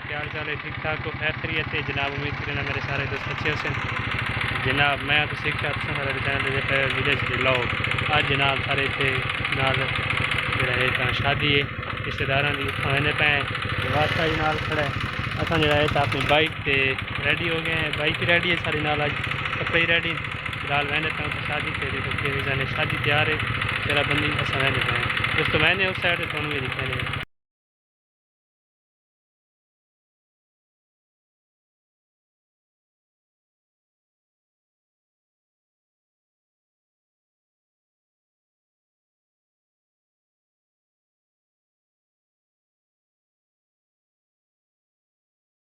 क्या हाल चाल है? ठीक ठाक हो? खैर खैरियत है जनाब? उम्मीद करना मेरे सारे दोस्त अच्छे होते जनाब। मैं तो सीख सारे चैनल विलेज ब्लॉग आज जनाब सारे इतने नाल जो शादी है रिश्तेदार की खाने पे वास्ता ही नाल खड़ा है। असा जो है अपनी बाइक से रेडी हो गए हैं, बाइक ही रेडी है सारी नाल, अज कपड़े ही रेडी फिलहाल वहने पे तो शादी पे जाने शादी तैयार है तेरा बंदी असा वहने पे दोस्तों। मैंने उस साइड थोड़ा भी दिखे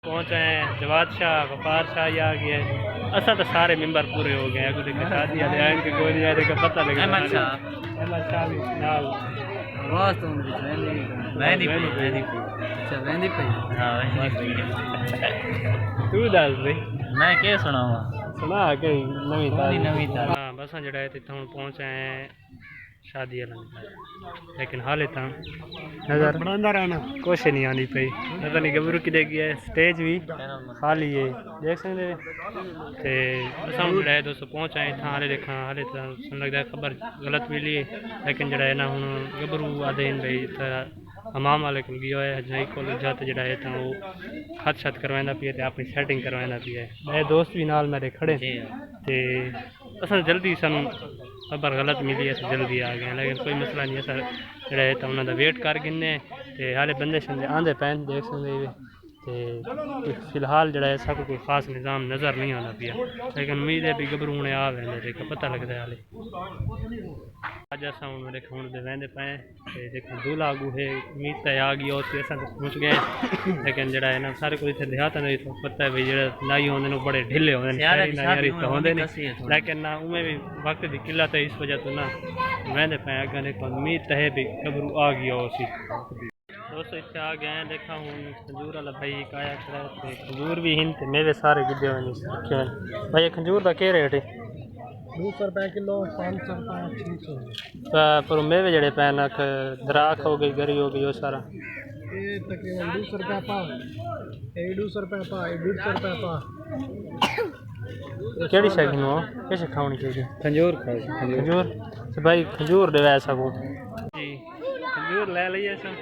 पहुँच आए हैं। जवाद शाह वफार शाह ही आ गया है। असा तो सारे मेंबर पूरे हो गए हैं। कुछ शादी वाले आए कि कोई नहीं आए का पता लगे। अहमद शाह भी नाल आवाज़ तो वहदी अच्छा वहदी पे हाँ तू दस भाई मैं क्या सुनावा सुना कहीं नवी हाँ बस जड़ा है इतना हम पहुँच आए हैं शादी वाला, लेकिन हाल इतना नजर बनांदा रहना कुछ नहीं आनी पई। पता नहीं गबरू कि गया स्टेज भी खाली है देख सकते ते असा जड़ा है दोस्तों पहुँच आए इतना हाले देखा हाले सुन लगता है खबर गलत मिली है, लेकिन जड़ा है ना हूँ गबरू आदे भाई हमाम वाले को गया है हजाई को जाते जड़ा है तो वो हथ शत करवाना पिए ते अपनी सेटिंग करवाना पिए। मेरे दोस्त भी नाल मेरे खड़े ते असा जल्दी सानू खबर गलत मिली है जल्दी आ गए, लेकिन कोई मसला नहीं है सर जड़ा है तो उन्होंने वेट कर गिने ते हाले बंदे शंदे आंदे पैन देख सकते ते फिलहाल जड़ा है सब कोई खास निज़ाम नज़र नहीं आना पिया, लेकिन उम्मीद है भी गबरू हुणे आ वेंदे ते पता लगता है हाले अज असा हूँ मेरे खून दे वेंदे पे देखो दूल्हा आगू है उम्मीद तो आ गई और असा तो पहुँच गए, लेकिन जड़ा है ना सारे को इतने देहात नहीं तो पता है भाई जो नाई होंगे बड़े ढिले होंगे तो होंगे नहीं, लेकिन ना उमें भी वक्त की किल्लत है इस वजह तो ना वेंदे पे अगर देखो उम्मीद तो है भी गबरू आ गई और दोस्तों इतने आ गए हैं। देखा हूँ खजूर वाला भाई आया खड़ा है, खजूर भी हिंद मेरे सारे गिद्धे हुए रखे हुए भाई। खजूर का क्या रेट है? 200 रुपये किलो 500 रुपये 600 पर मेवे जड़े पैन अख दराख हो गई गरी हो गई वो सारा ये तकरीबन 200 रुपये पा 200 रुपये पा 150 रुपये पा केड़ी शैकी नो कैसे खावनी चाहिए? खजूर खजूर तो भाई खजूर दे वैसा को जी खजूर ले लीए सब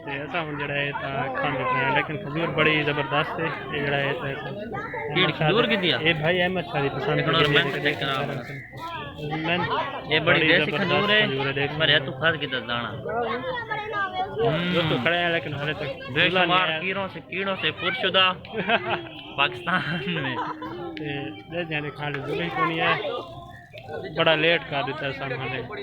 ऐसा हम जड़ा है खाने पे, लेकिन खजूर बड़ी ज़बरदस्त है ये जड़ा है खजूर की दिया ये भाई अहमद शाह पसंद ये बड़ी देसी खजूर है मेरे तू खाद की दाना दोस्तों खड़े हैं, लेकिन हाले तक बेशुमार कीड़ों से पुरशुदा पाकिस्तान में ले जाने खाने जुली को नहीं है, बड़ा लेट कर देता है सामने।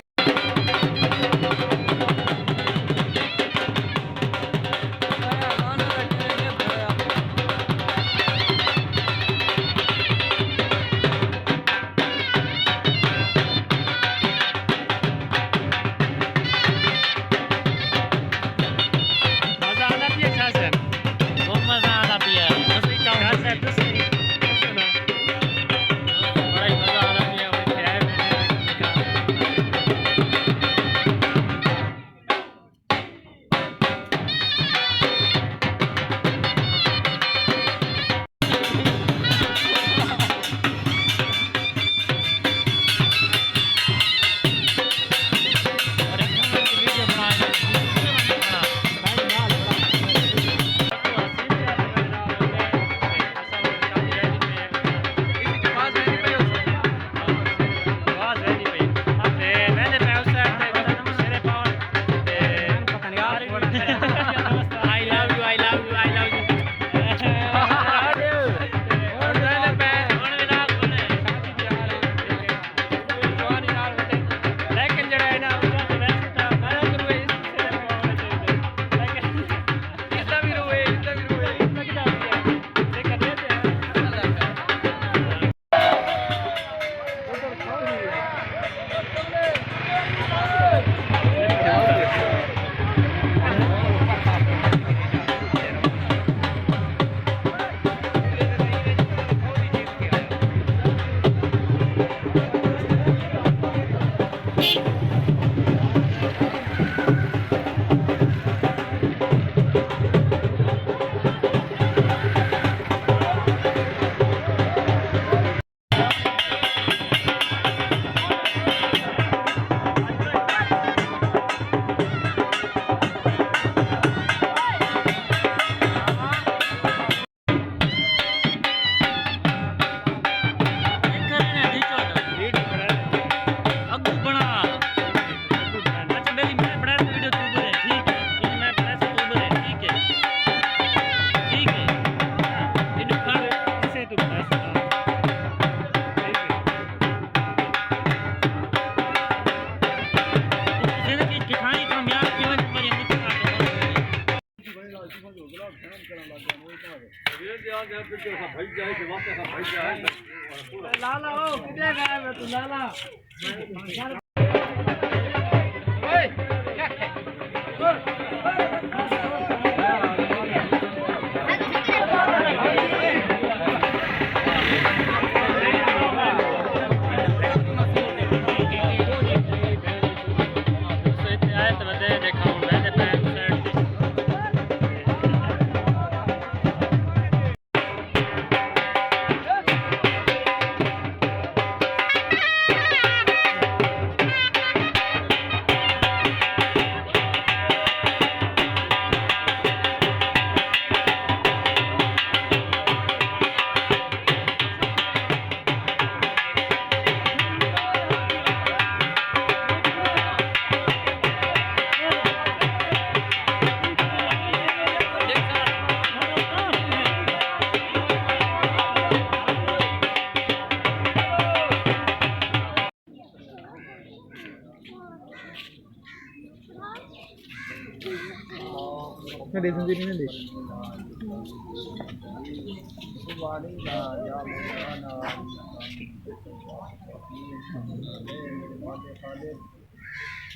Nanti sendiri nanti.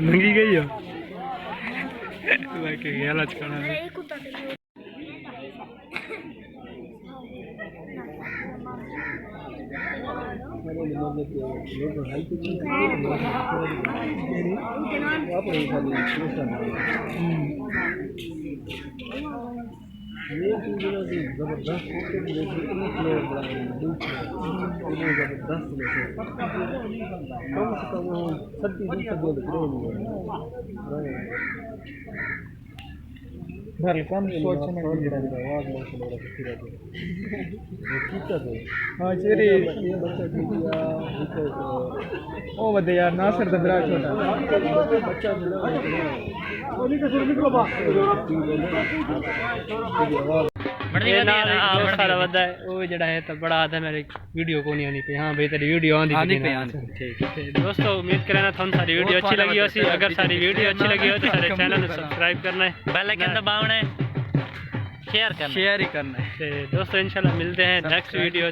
नंगी गई हो बाकी गया करना यार नासर तो बड़ा छोटा बड़ा आता मेरी वीडियो को नहीं आनी पे हाँ भाई तेरी वीडियो आनी ठीक दोस्तों उम्मीद करना थानू सारी वीडियो अच्छी लगी हो अगर सारी वीडियो अच्छी लगी हो तो सारे चैनल को सब्सक्राइब करना है बेलाइकन दबाना है शेयर ही करना है दोस्तों इंशाल्लाह मिलते हैं नेक्स्ट वीडियो